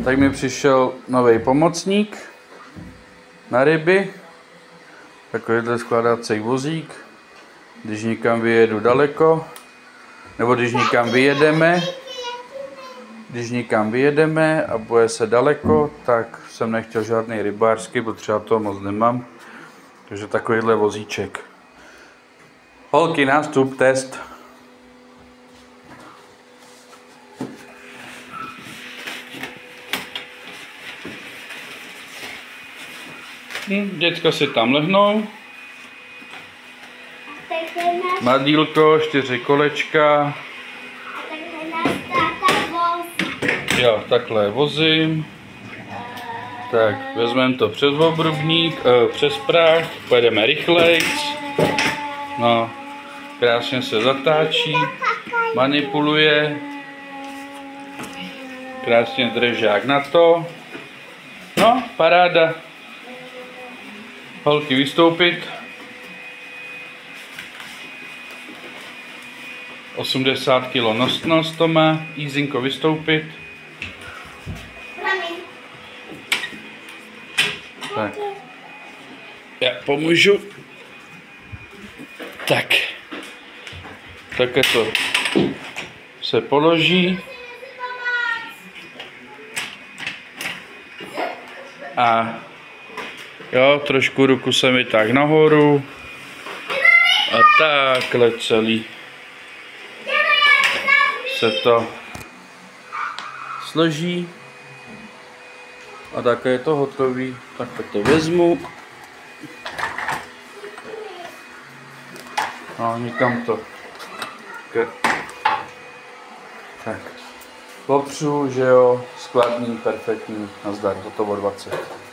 Tak mi přišel nový pomocník na ryby. Takovýhle skládací vozík. Když někam vyjedu daleko, nebo když někam vyjedeme a bude se daleko, tak jsem nechtěl žádný rybářský, protože třeba toho moc nemám. Takže takovýhle vozíček. Holky, nástup, test. Děcka si tam lehnou. Madílko, 4 kolečka. Jo, takhle vozím. Tak, vezmeme to přes obrubník, přes práh, pojedeme rychlejc. No, krásně se zatáčí, manipuluje. Krásně držák na to. No, paráda. Holky, vystoupit. 80 kg nosnost to má. Jízinko, vystoupit. Tak. Já pomůžu. Tak. Také to se položí. A jo, trošku ruku se mi tak nahoru. A takhle celý se to složí. A také je to hotový. Tak to vezmu. No, někam to. Tak. Popřu, že jo, skladný, perfektní, nazdar, hotovo 20.